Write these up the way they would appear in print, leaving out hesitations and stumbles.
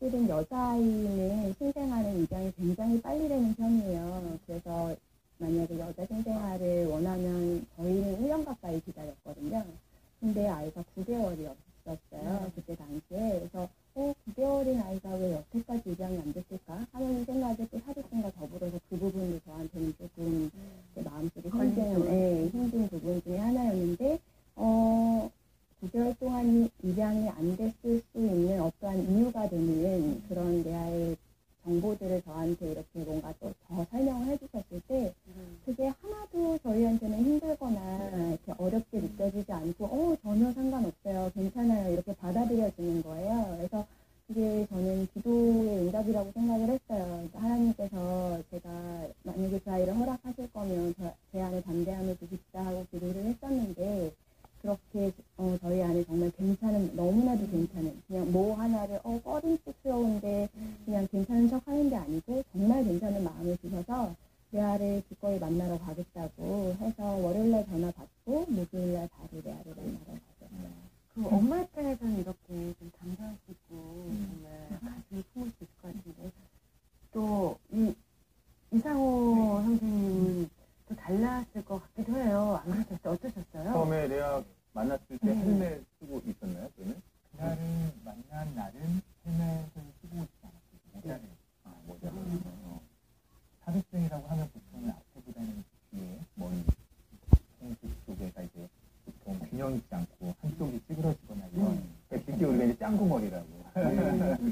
사실은 여자아이는 신생아는 입양이 굉장히 빨리 되는 편이에요. 그래서 만약에 여자 신생아를 원하면 저희는 1년 가까이 기다렸거든요. 근데 아이가 9개월이었어요. 그때 당시에. 그래서 9개월인 아이가 왜 여태까지 입양이 안 됐을까 하는 생각에 또 사기증과 더불어서 그 부분도 저한테는 조금 제 마음속에 힘든 부분 중에 하나였는데 9개월 동안 입양이 안 됐을 수 있는 어떠한 이유가 되는 그런 대화의 정보들을 저한테 이렇게 뭔가 또 더 설명을 해주셨을 때 그게 하나도 저희한테는 힘들거나 이렇게 어렵게 느껴지지 않고 전혀 상관없어요. 괜찮아요. 이렇게 받아들여지는 거예요. 그래서 그게 저는 기도의 응답이라고 생각을 했어요. 그러니까 하나님께서 제가 만약에 그 아이를 허락하실 거면 제 안에 담대함을 주십시다 하고 기도를 했었는데 그렇게 저희 안에 정말 괜찮은, 너무나도 괜찮은, 그냥 뭐 하나를 꺼림칙스러운데 그냥 괜찮은 척 하는 게 아니고 정말 괜찮은 마음을 주셔서 레아를 기꺼이 만나러 가겠다고 해서 월요일날 전화 받고 목요일날 바로 레아를 만나러 가셨어요. 그 엄마 입장에서는 이렇게 좀 담대할 수 있고 정말 가슴이 품을 수 있을 것 같은데 또 이상호 선생님은 또 달랐을 것 같기도 해요. 안 그러셨어요? 어떠셨어요? 처음에 레아 만났을 때 헬멧 쓰고 있었나요? 그러면? 그날을 만난 날은 헬멧을 쓰고 있지 않았어요. 모자를. 모자. 사비증이라고 하면 보통 앞에보다는 뒤에 머리 통수 쪽에가 이제 보통 균형 있지 않고 한쪽이 찌그러지거나 이런 쉽게 우리가 이제 짱구머리라고.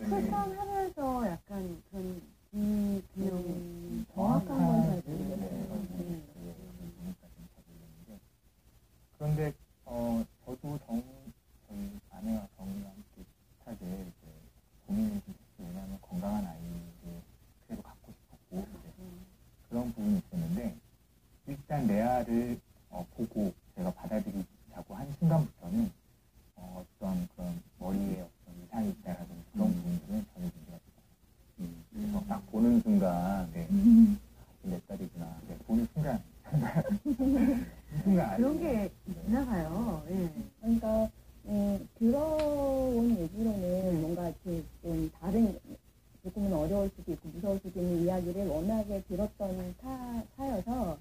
출산하면서 약간 그런 균형 정확한 건 잘 모르겠어요. 그런데 저도 저희 아내와 정이와 함께 비슷하게 이제 고민을 좀 했어요. 왜냐하면 건강한 아이를 그래도 갖고 싶었고 그런 부분이 있었는데 일단 레아를 보고 제가 받아들이자고 한 순간부터는 어떤 그런 머리에 어떤 이상이 있다라든지 그런 부분들은 전혀 문제가 되지 않아요. 그래서 딱 보는 순간 내 딸이구나. 보는 순간 그런 게 있나 봐요. 예. 그러니까 들어온 얘기로는 뭔가 이렇게 좀 다른 조금은 어려울 수도 있고 무서울 수도 있는 이야기를 워낙에 들었던 사여서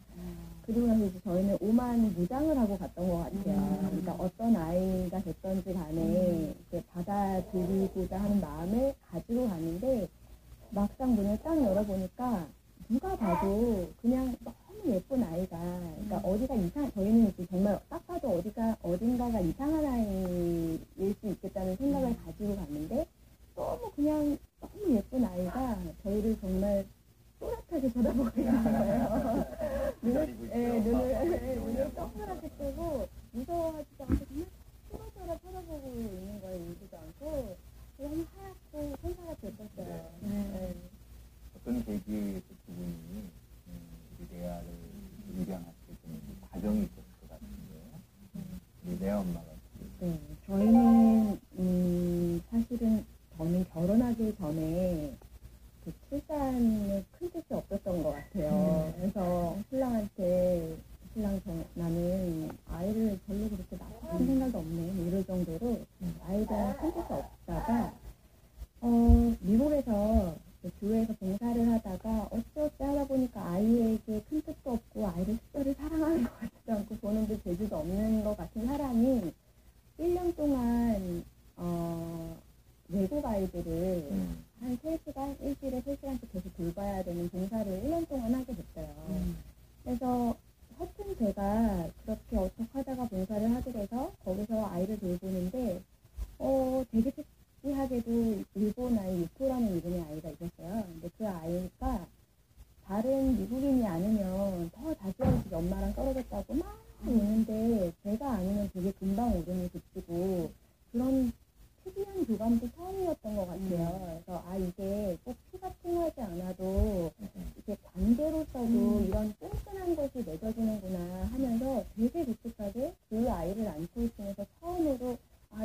그리고 나서 이제 저희는 오만 무장을 하고 갔던 것 같아요. 그러니까 어떤 아이가 됐던지 간에 이제 받아들이고자 하는 마음을 가지고 갔는데 막상 문을 딱 열어보니까 누가 봐도 그냥 너무 예쁜 아이가, 그러니까 어디가 저희는 이제 정말 딱 봐도 어딘가가 이상한 아이일 수 있겠다는 생각을 가지고 갔는데 너무 그냥 너무 예쁜 아이가 저희를 정말 또렷하게 쳐다보고 있는 거예요. 눈을 동그랗게 뜨고 무서워하지도 않고 정말 뚫어져라 쳐다보고 있는 거예요. 울지도 않고 너무 하얗고 천사같이 예뻤어요. 어떤 계기에 두 분이 우리 레아를 입양할 때좀 과정이 있었을 것 같은데 우리 레아 엄마가 네, 저희는 사실은 저는 결혼하기 전에 그 출산에 큰 뜻이 없었던 것 같아요. 그래서 나는 아이를 별로 그렇게 낳을 생각이 없네 뭐 이럴 정도로 아이에 대한 큰 뜻이 없다가 미국에서 교회에서 봉사를 하다가 어찌어찌 하다 보니까 아이에게 큰 뜻도 없고 아이를 특별히 사랑하는 것 같지도 않고 보는데 재주도 없는 것 같은 사람이 1년 동안 외국 아이들을 한 3시간, 일주일에 3시간씩 계속 돌봐야 되는 봉사를 1년 동안 하게 됐어요. 그래서 하여튼 제가 그렇게 어떻게 하다가 봉사를 하게 돼서 거기서 아이를 돌보는데 되게 특이하게도 일본 아이 유토라는 이름의 아이가 있었어요. 근데 그 아이가 다른 미국인이 아니면 더 다시 어렸을 엄마랑 떨어졌다고 막 우는데 제가 아니면 되게 금방 울음을 그치고 그런 특이한 교감도 처음이었던 것 같아요. 그래서 이게 꼭 피가 통하지 않아도 이게 관계로서도 이런 끈끈한 것이 맺어지는구나 하면서 되게 독특하게 그 아이를 안고 있으면서 처음으로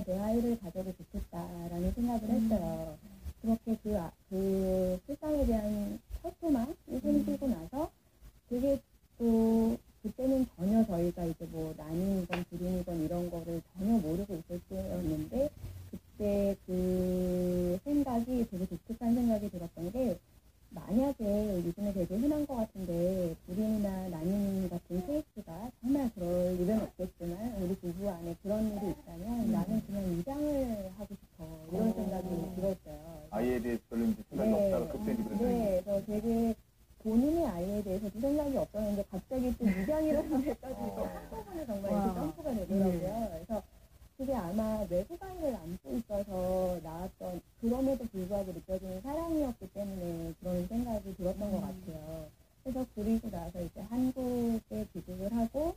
내 아이를 가져도 좋겠다라는 생각을 했어요. 그렇게 그 실상에 대한 첫 소망이 생기고 나서 되게 또 그때는 전혀 저희가 이제 뭐 난임이건 불임이건 이런 거를 전혀 모르고 있을 때였는데 그때 그 그 생각이 되게 독특한 생각이 들었던 게, 만약에 요즘에 되게 흔한 것 같은데 불임이나 난임 같은 케이스가 정말 그럴 일은 없겠지만 우리 부부 안에 그런 일이 있다면 나는 그냥 입양을 하고 싶어, 이런 생각이 들었어요. 아이에 대해서 별로 이제 생각이 네. 없다가 갑자기 그런 네, 그래서 되게 본인의 아이에 대해서도 생각이 없었는데 갑자기 또 입양이라는 데까지 한꺼번에 정말 이렇게 와. 점프가 되더라고요. 그래서 그게 아마 외국 아이를 안고 있어서 나왔던, 그럼에도 불구하고 느껴지는 사랑이었기 때문에 그런 생각이 들었던 것 같아요. 그래서 그리고 나서 이제 한국에 귀국을 하고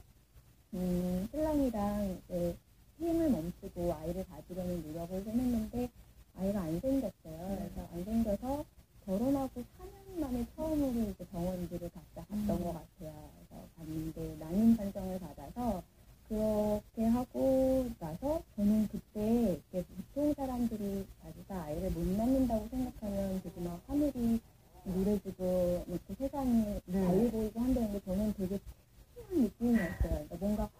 신랑이랑 이제 힘을 멈추고 아이를 가지려는 노력을 좀 했는데 아이가 안 생겼어요. 그래서 안 생겨서 결혼하고 4년 만에 처음으로 이제 병원비를 각자 갔던 것 같아요. 그래서 갔는데 난임 판정을 받아서 그렇게 하고 나서 저는 그때 이렇게 보통 사람들이 자기가 아이를 못 낳는다고 생각하면 되게 막 하늘이 노래지고 이렇게 세상이 달리 보이고 한다는데 저는 되게 특이한 느낌이었어요. 그러니까 뭔가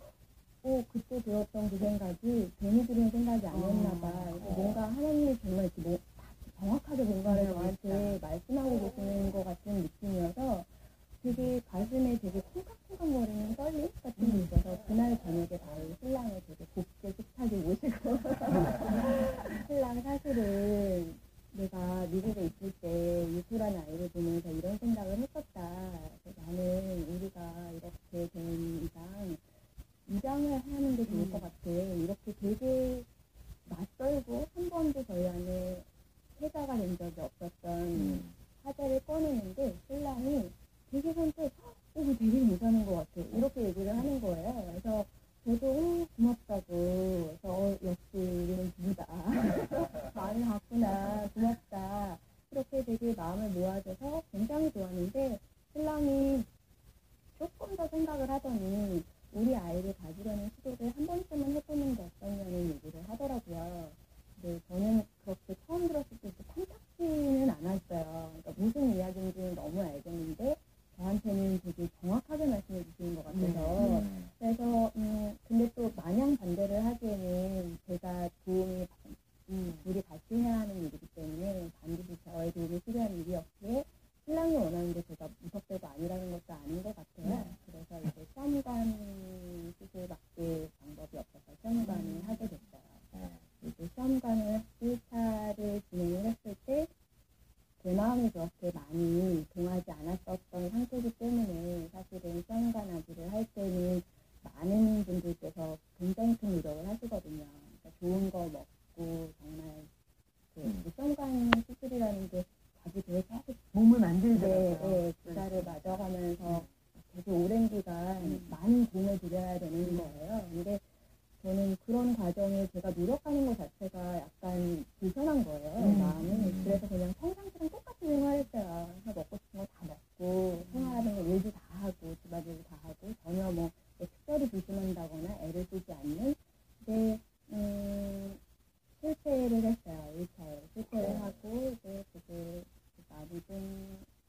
그때 들었던 그 생각이 괜히 들은 생각이 아니었나 봐. 그래서 뭔가 하나님이 정말 이렇게 뭐 정확하게 뭔가를 저한테 말씀하고 계시는 것 같은 느낌이어서 되게 가슴에 되게 쿵쾅쿵쾅거리는 떨림 같은 게 있어서 그날 저녁에 바로 신랑을 되게 곱게 식탁에 모시고 신랑, 사실은 내가 미국에 있을 때 유토라는 아이를 보면서 이런 생각을 했었다. 그래서 나는 우리가 이렇게 된 이상 입양을 하는 게 좋을 것 같아. 이렇게 되게 낯설고 한 번도 저희 안에 태자가 된 적이 없었던 화제를 꺼내는데 신랑이 되게 선뜻 되게 괜찮은 것 같아, 이렇게 얘기를 하는 거예요. 그래서 저도 고맙다고, 그래서 역시 우리는 부부다 마음이 같구나, 고맙다, 이렇게 되게 마음을 모아줘서 굉장히 좋았는데 신랑이 조금 더 생각을 하더니 우리 아이를 가지려는 시도를 한 번쯤은 해보는 게 어떠냐는 얘기를 하더라고요. 근데 저는 그렇게 처음 들었을 때 탐탁지는 않았어요. 그러니까 무슨 이야기인지는 너무 알겠는데 저한테는 되게 정확하게 말씀해 주시는 것 같아서 그래서 근데 또 마냥 반대를 하기에는 제가 도움이 둘이 같이 해야 하는 일이기 때문에 반드시 저의 도움이 필요한 일이었기에 신랑이 원하는데 제가 무턱대고 아니라는 것도 아닌 것 같아요. 그래서 이제 시험관 수술밖에 방법이 없어서 시험관을 하게 됐어요. 이제 시험관을 1차를 진행을 했을 때 제 마음이 그렇게 많이 동하지 않았었던 상태이기 때문에 사실은 시험관 아기를 할 때는 많은 분들께서 굉장히 큰 노력을 하시거든요. 그러니까 좋은 거 먹고 정말 그 시험관 수술이라는 게 자기 배에 계속 몸을 만들더라고요. 네, 주사를 맞아가면서 되게 오랜 기간 많은 공을 들여야 되는 거예요. 근데 저는 그런 과정에 제가 노력하는 것 자체가 약간 불편한 거예요, 마음이. 그래서 그냥 평상시랑 똑같이 생활했어요. 그래서 먹고 싶은 거 다 먹고, 생활하는 거 일도 다 하고, 집안일도 다 하고, 전혀 뭐 특별히 조심한다거나 애를 쓰지 않는. 근데 실패를 했어요, 1차에. 실패를 하고, 이제 그게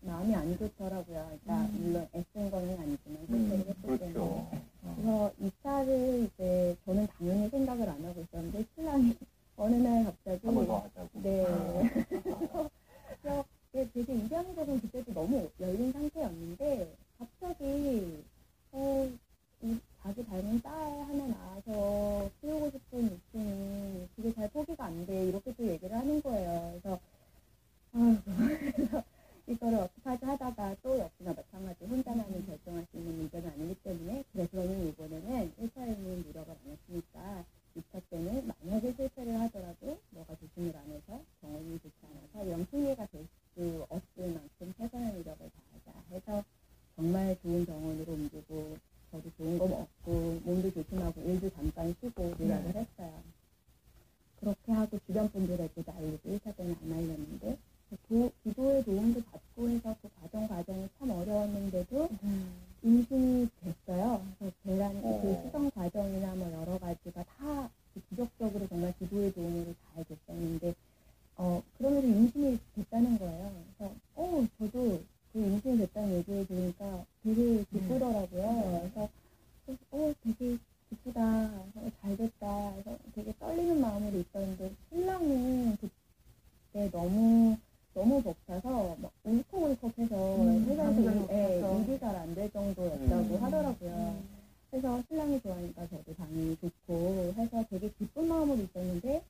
마음이 안 좋더라고요. 그러니까 물론 애쓴 거는 아니지만 실패를 했기 때문에. 그래서 2차를 이제 저는 당연히 생각을 안 하고 있었는데 신랑이 어느 날 갑자기 한 번 더 하자고. 네. 그래서 되게 입양에 대해서는 그때도 너무 열린 상태였는데 갑자기 자기 닮은 딸 하나 낳아서 키우고 싶은 욕심이 그게 잘 포기가 안 돼, 이렇게 또 얘기를 하는 거예요. 그래서 그래서 이거를 어떻게 하지 하다가 또 역시나 마찬가지 혼자만이 결정할 수 있는 문제는 아니기 때문에 그러면 이번에는 1차에는 노력을 안 했으니까 2차 때는 만약에 실패를 하더라도 너가 조심을 안 해서 병원이 좋지 않아서 영풍이가 될 수 없을 만큼 최선의 노력을 다하자 해서 정말 좋은 병원으로 옮기고 저도 좋은 거 먹고 몸도 조심하고 일도 잠깐 쉬고 노력을 했어요. 그렇게 하고 주변 분들에게도 알리고 1차 때는 안 알렸는데 기도의 도움도 받고 해서 그 과정이 참 어려웠는데도 임신이 됐어요. 그래서 그 수정 과정이나 뭐 여러 가지가 다 기적적으로 정말 기도의 도움으로 잘 됐었는데 그러면서 임신이 됐다는 거예요. 그래서 저도 그 임신이 됐다는 얘기를 들으니까 되게 기쁘더라고요. 그래서 되게 기쁘다, 잘 됐다, 그래서 되게 떨리는 마음으로 있었는데 신랑은 그때 너무 벅차서 막 울컥울컥해서 회사에서 일이 잘 안 될 정도였다고 하더라고요. 그래서 신랑이 좋아하니까 저도 당연히 좋고 해서 되게 기쁜 마음으로 있었는데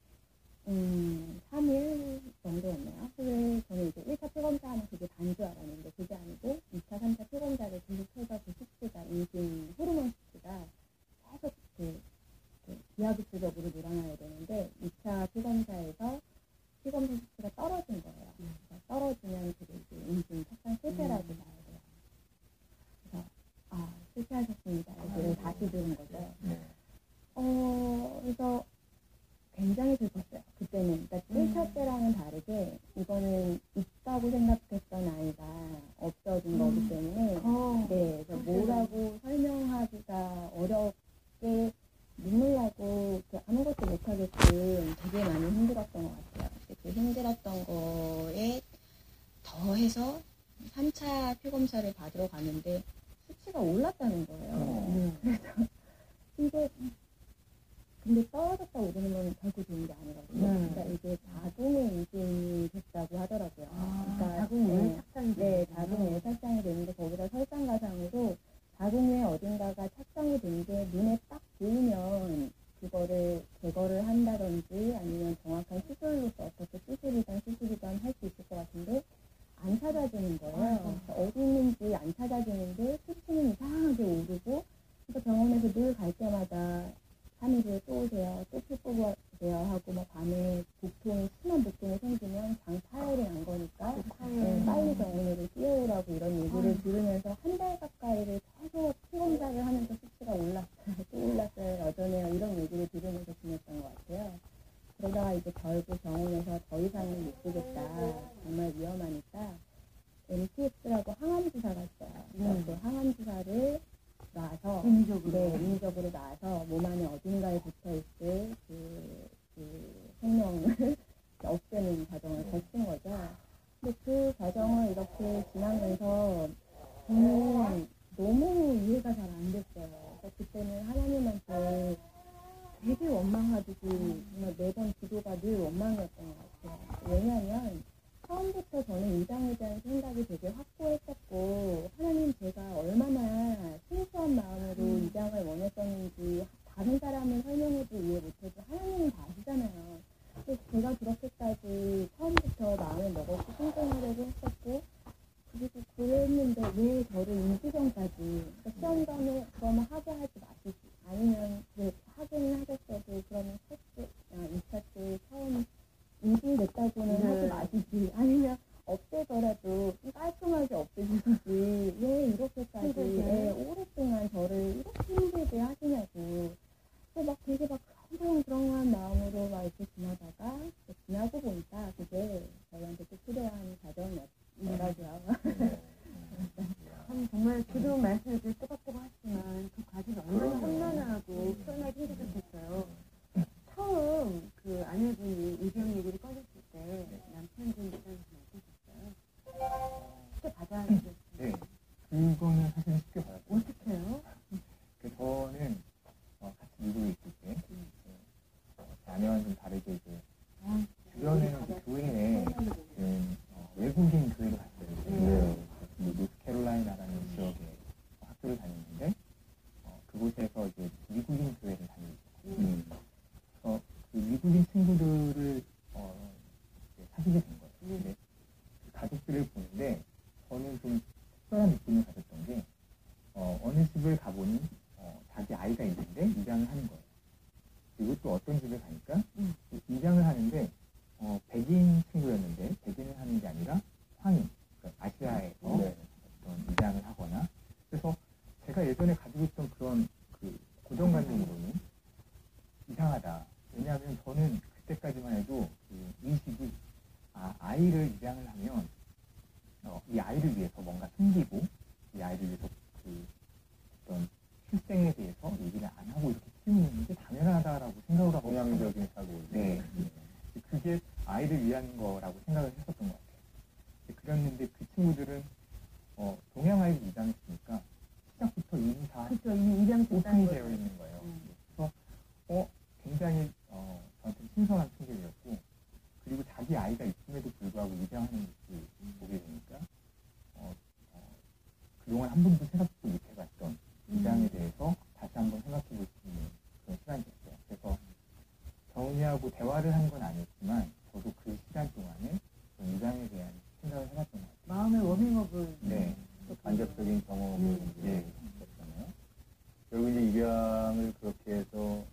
3일 정도였나요? 그래 저는 이제 1차 피검사하면 그게 단 줄 알았는데 그게 아니고 2차, 3차 피검사를 계속 해서 그 수치가 임신 호르몬 수치가 계속 비하급수적으로 늘어나야 되는데 2차 피검사에서 피검사 수치가 떨어진 거예요. 그래서 떨어지면 그게 이제 임신 착상 실패라고 봐야 돼요. 그래서 실패하셨습니다. 얘기를 다시 들은 거죠. 네. 그래서 굉장히 슬펐어요. 그때는. 그러니까 1차 때랑은 다르게 이거는 있다고 생각했던 아이가 없어진 거기 때문에 네, 그래서 뭐라고 설명하기가 어렵게 눈물 나고 아무것도 못하게끔 되게 많이 힘들었던 것 같아요. 그 힘들었던 거에 더해서 3차 피검사를 받으러 가는데 수치가 올랐다는 거예요. 그래서 이게 근데 떨어졌다 오르는 건 결코 좋은 게 아니거든요. 그러니까 이게 자궁에 임신이 됐다고 하더라고요. 그러니까 자궁에 착상이 네, 자궁에 착상이 되는데 거기다 설상가상으로 자궁 에 어딘가가 착상이 된 게 눈에 딱 보이면 그거를 제거를 한다든지 아니면 정확한 수술로서 어떻게 수술이든 할 수 있을 것 같은데 안 찾아지는 거예요. 어디 있는지 안 찾아지는데 수치는 이상하게 오르고 그러니까 병원에서 늘 갈 때마다 3일에 또 오세요. 또 피 뽑아주세요 하고 막 밤에 심한 복통이 생기면 장 파열이 난 거니까 빨리 병원으로 뛰어오라고 이런 얘기를 들으면서 한 달 가까이를 계속 피검사를 하면서 수치가 올랐어요. 또 올랐어요. 여전해요. 이런 얘기를 들으면서 지냈던 것 같아요. 그러다가 이제 결국 병원에서 더 이상은 못 보겠다. 정말 위험하니까 MTX라고 항암 주사가 있어요. 그 항암 주사를 놔서 인위적으로 놔서 몸 안에 어딘가에 붙어있을 그 생명을 없애는 과정을 거친 거죠. 근데 그 과정을 이렇게 지나면서 저는 너무 이해가 잘 안 됐어요. 그러니까 그때는 하나님한테 되게 원망하듯이 정말 매번 기도가 늘 원망이었던 것 같아요. 왜냐하면 처음부터 저는 이장에 대한 생각이 되게 확고했었고 하나님 제가 얼마나 순수한 마음으로 이장을 원했었는지 다른 사람은 설명해도 이해 못해도 하나님은 다 아시잖아요. 그래서 제가 그렇게까지 처음부터 마음을 먹었고 순종하려고 했었고 그리고 그랬는데 왜 저를 임시정까지 그러니까 시험관을 그러면 하게 하지 마시지 아니면 하기는 하겠어도 그러면 첫째, 2차 때 처음 임신됐다고는 하지 마시지 아니면 없애더라도 깔끔하게 없애주시지 왜 이렇게까지 오랫동안 저를 이렇게 힘들게 하시냐고 막 되게 막 그런 마음으로 막 이렇게 지나고 보니까 그게 저희한테 또 필요한 과정이었더라고요. 참 정말 기도 말씀을 또박또박 하시지만 그 과정이 얼마나 험난하고 표현하기 힘드셨겠어요. 처음 그 아내분이 이병 얘기를 꺼냈을 때 남편분 입장에서 어떠셨어요? 쉽게 받아들였어요? 네, 그거는 사실 쉽게 받았어요. 어떻게 해요? 저는 같이 미국에 있을 때 아내와는 좀 다르게 이제 주변에는 이제 교회에 외국인 교회를 갔어요. 노스캐롤라이나라는 지역에 학교를 다녔는데 그곳에서 이제 미국인 교회를 다니고 그래서 그 미국인 친구들을 이제 사귀게 된 거예요. 근데 그 가족들을 보는데 저는 좀 특별한 느낌을 가졌던 게 어느 집을 가보니 자기 아이가 있는데 입양을 하는 거예요. 그리고 또 어떤 집을 가니까 입양을 하는데 백인 친구였는데 백인을 하는 게 아니라 황인, 그러니까 아시아에서 어떤 입양을 하거나 그래서 제가 예전에 가지고 있던 그런 그 고정관념으로는 이상하다. 왜냐하면 저는 그때까지만 해도 그 의식이 아이를 입양을 하면 이 아이를 위해서 뭔가 숨기고 이 아이를 위해서 그 어떤 출생에 대해서 얘기를 안 하고 이렇게 키우는 게 당연하다라고 생각을 하고 동양적인 사고. 네. 그게 아이를 위한 거라고 생각을 했었던 것 같아요. 그랬는데 그 친구들은 동양 아이를 입양했으니까 시작부터 이미 다 그렇죠. 이미 입양 오픈이 되어 있는 거예요. 그래서 굉장히 저한테 신선한 충격이었고 그리고 자기 아이가 있음에도 불구하고 입양하는 모습을 보게 되니까 그동안 한 번도 생각도 못 해봤던 입양에 대해서 다시 한번 생각해 볼 수 있는 그런 시간이 됐어요. 그래서 정은이하고 대화를 한 건 아니었지만 저도 그 시간 동안에 입양에 대한 생각을 해봤던 것 같아요. 마음의 워밍업을 네. 또 간접적인 경험을 이제 했었잖아요. 결국 이제 입양을 그렇게 해서